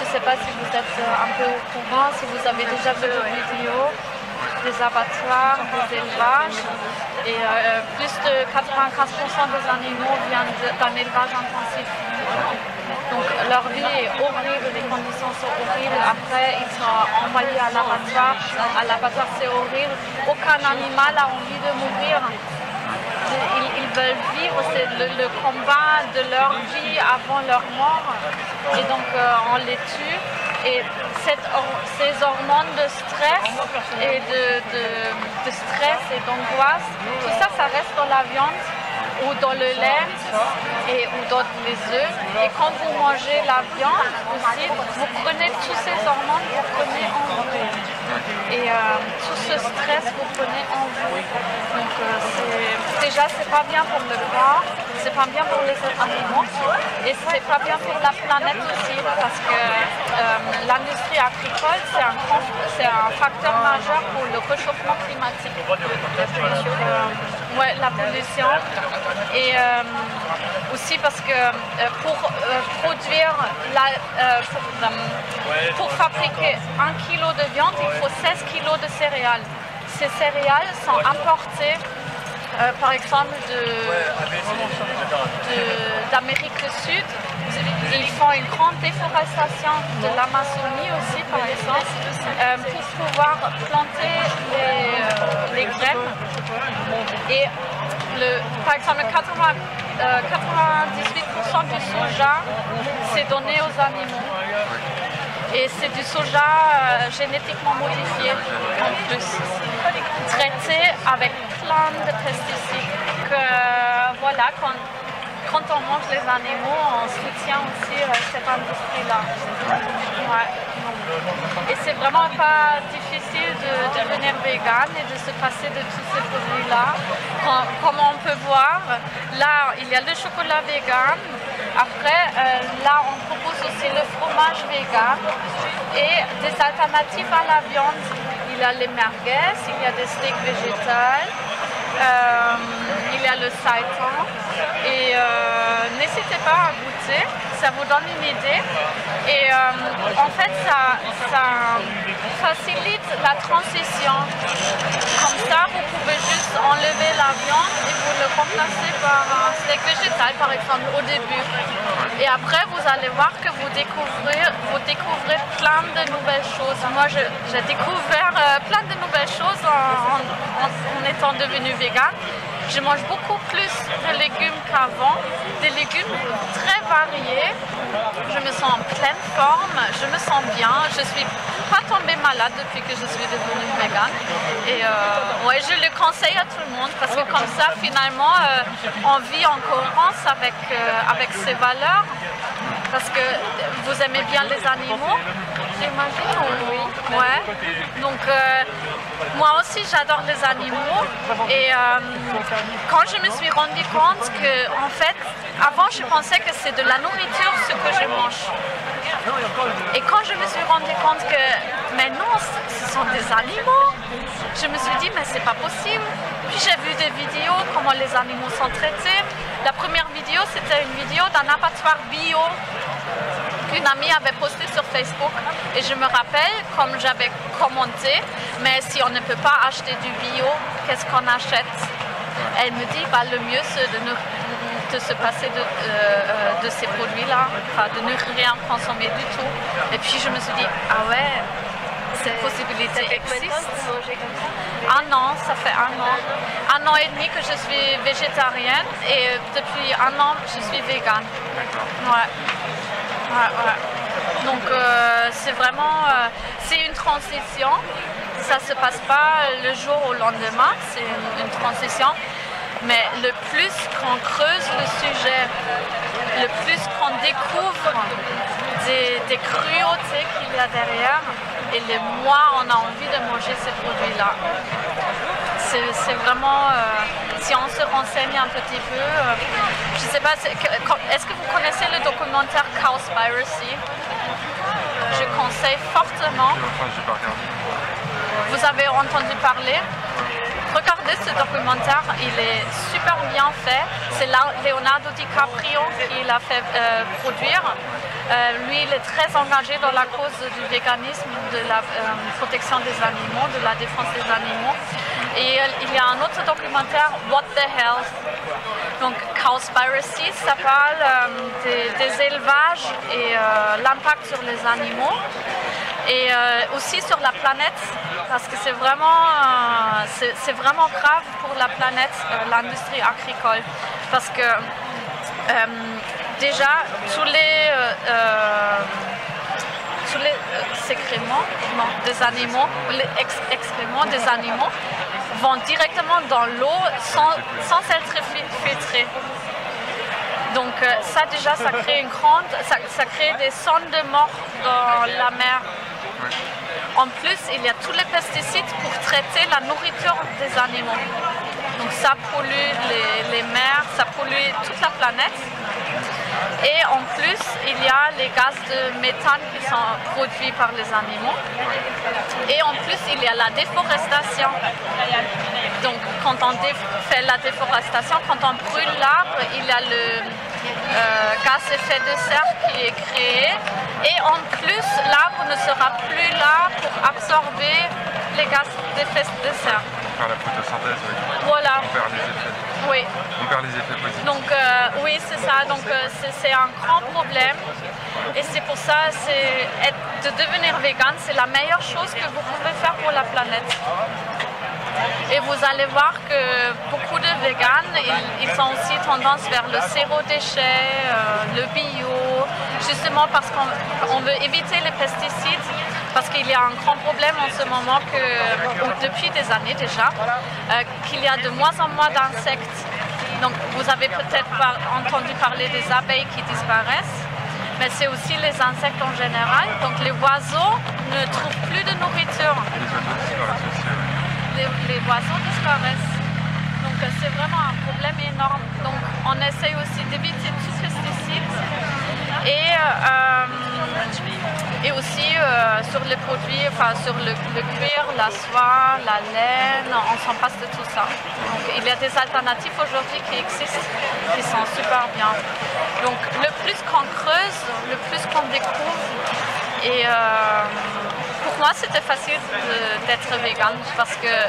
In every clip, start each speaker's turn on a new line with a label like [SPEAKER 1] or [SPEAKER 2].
[SPEAKER 1] ne sais pas si vous êtes un peu au courant, si vous avez déjà vu des vidéos des abattoirs, des élevages. Et plus de 95% des animaux viennent d'un élevage intensif. Donc leur vie est horrible, les conditions sont horribles. Après, ils sont envoyés à l'abattoir. À l'abattoir, c'est horrible. Aucun animal a envie de mourir. Ils veulent vivre, c'est le combat de leur vie avant leur mort. Et donc on les tue. Et ces hormones de stress et de stress et d'angoisse, tout ça, ça reste dans la viande ou dans le lait ou dans les œufs. Et quand vous mangez la viande aussi, vous prenez tous ces hormones, vous prenez en vous. Et tout ce stress, vous prenez en vous. Donc déjà, c'est pas bien pour le corps, c'est pas bien pour les animaux et c'est pas bien pour la planète aussi parce que l'industrie agricole, c'est un facteur majeur pour le réchauffement climatique. Ouais, la pollution. Et aussi parce que pour produire, pour fabriquer 1 kilo de viande, il faut 16 kilos de céréales. Ces céréales sont importées par exemple d'Amérique du Sud. Ils font une grande déforestation de l'Amazonie aussi, par exemple, pour pouvoir planter les graines. Et par exemple, 98% du soja, c'est donné aux animaux. Et c'est du soja génétiquement modifié en plus, traité avec plein de pesticides. Voilà, quand on mange les animaux, on soutient aussi cette industrie-là. Ouais. Et c'est vraiment pas difficile de devenir vegan et de se passer de tous ces produits-là. Comme on peut voir, là, il y a le chocolat vegan. Après, là, on propose aussi le fromage vegan et des alternatives à la viande. Il y a les merguez, il y a des steaks végétales, il y a le seitan. Et n'hésitez pas à goûter, ça vous donne une idée. Et en fait, ça facilite la transition. Comme ça, vous pouvez juste enlever la viande et vous le remplacer par un steak végétal, par exemple, au début. Et après, vous allez voir que vous découvrez plein de nouvelles choses. Moi, j'ai découvert plein de nouvelles choses en étant devenue végane. Je mange beaucoup plus de légumes qu'avant, des légumes très variés. Je me sens en pleine forme, je me sens bien, je ne suis pas tombée malade depuis que je suis devenue végane. Et ouais, je le conseille à tout le monde parce que comme ça, finalement, on vit en cohérence avec ses valeurs. Parce que vous aimez bien les animaux, j'imagine? Oui. Ouais. Donc, moi aussi, j'adore les animaux. Et quand je me suis rendu compte que, en fait, avant, je pensais que c'est de la nourriture ce que je mange. Et quand je me suis rendu compte que, mais non, ce sont des animaux, je me suis dit, mais c'est pas possible. Puis j'ai vu des vidéos, comment les animaux sont traités. La première vidéo, c'était une vidéo d'un abattoir bio qu'une amie avait posté sur Facebook. Et je me rappelle, comme j'avais commenté, mais si on ne peut pas acheter du bio, qu'est-ce qu'on achète? Elle me dit, bah, le mieux c'est de se passer de ces produits-là, enfin, de ne rien consommer du tout. Et puis je me suis dit, ah ouais, cette possibilité existe. Un an, ça fait 1 an et demi que je suis végétarienne et depuis 1 an je suis végane. Ouais. Donc c'est vraiment, c'est une transition. Ça se passe pas le jour au lendemain, c'est une transition. Mais le plus qu'on creuse le sujet, le plus qu'on découvre des cruautés qu'il y a derrière, et les mois on a envie de manger ces produits-là. C'est vraiment, si on se renseigne un petit peu, je ne sais pas, est-ce que vous connaissez le documentaire Cowspiracy? Je conseille fortement. Vous avez entendu parler? regardez ce documentaire, il est super bien fait. C'est Leonardo DiCaprio qui l'a fait produire. Lui, il est très engagé dans la cause du véganisme, de la protection des animaux, de la défense des animaux. Et il y a un autre documentaire, What the Health. Donc, Cowspiracy, ça parle des élevages et l'impact sur les animaux. Et aussi sur la planète, parce que c'est vraiment grave pour la planète, l'industrie agricole. Parce que déjà, tous les excréments des animaux, les excréments des animaux vont directement dans l'eau sans être filtrés. Donc ça déjà, ça crée ça crée des cendres de mort dans la mer. En plus, il y a tous les pesticides pour traiter la nourriture des animaux. Donc ça pollue les mers, ça pollue toute la planète. Et en plus, il y a les gaz de méthane qui sont produits par les animaux. Et en plus, il y a la déforestation. Donc quand on fait la déforestation, quand on brûle l'arbre, il y a le gaz effet de serre qui est créé. Et en plus, l'arbre ne sera plus là pour absorber les gaz d'effet de serre.
[SPEAKER 2] Par la photosynthèse, oui.
[SPEAKER 1] Voilà.
[SPEAKER 2] On perd les effets.
[SPEAKER 1] Oui.
[SPEAKER 2] On perd les effets positifs.
[SPEAKER 1] Donc oui, c'est ça. Donc c'est un grand problème. Et c'est pour ça, de devenir vegan, c'est la meilleure chose que vous pouvez faire pour la planète. Et vous allez voir que beaucoup de véganes, ils ont aussi tendance vers le zéro déchet, le bio, justement parce qu'on veut éviter les pesticides, parce qu'il y a un grand problème en ce moment, depuis des années déjà, qu'il y a de moins en moins d'insectes. Donc vous avez peut-être entendu parler des abeilles qui disparaissent, mais c'est aussi les insectes en général. Donc les oiseaux ne trouvent plus de nourriture. Les oiseaux disparaissent. Donc c'est vraiment un problème énorme. Donc on essaye aussi d'éviter tous les pesticides et aussi sur les produits, enfin sur le cuir, la soie, la laine, on s'en passe de tout ça. Donc il y a des alternatives aujourd'hui qui existent, qui sont super bien. Donc le plus qu'on creuse, le plus qu'on découvre. Et pour moi, c'était facile d'être vegan parce que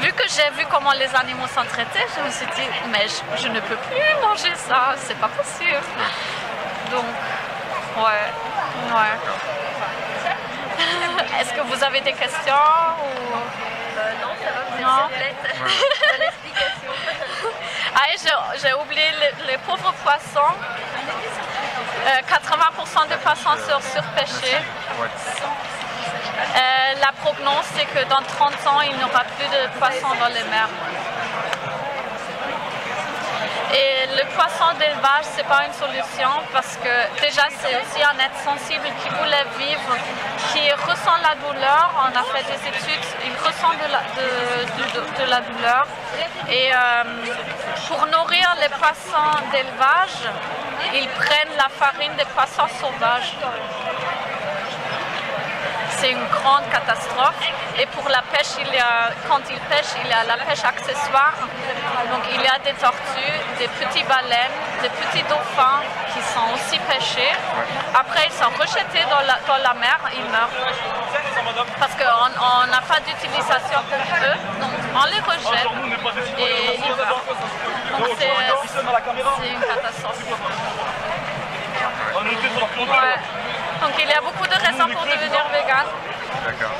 [SPEAKER 1] vu que j'ai vu comment les animaux sont traités, je me suis dit, mais je ne peux plus manger ça, c'est pas possible. Donc, ouais. Est-ce que vous avez des questions ou...
[SPEAKER 3] Non, ça va, vous êtes complète. Bonne explication.
[SPEAKER 1] J'ai oublié les pauvres poissons. 80% des poissons sont surpêchés. La prognose, c'est que dans 30 ans, il n'y aura plus de poissons dans les mers. Et le poisson d'élevage, ce n'est pas une solution parce que déjà, c'est aussi un être sensible qui voulait vivre, qui ressent la douleur. On a fait des études, il ressent de la douleur. Et pour nourrir les poissons d'élevage, ils prennent la farine des poissons sauvages. C'est une grande catastrophe. Et pour la pêche, quand ils pêchent, il y a la pêche accessoire. Donc il y a des tortues, des petites baleines, des petits dauphins qui sont aussi pêchés. Après, ils sont rejetés dans la mer, ils meurent. Parce qu'on n'a pas d'utilisation pour eux, donc on les rejette et ils meurent. Donc c'est une catastrophe. Ouais. Donc il y a beaucoup de raisons pour devenir vegan.
[SPEAKER 2] D'accord.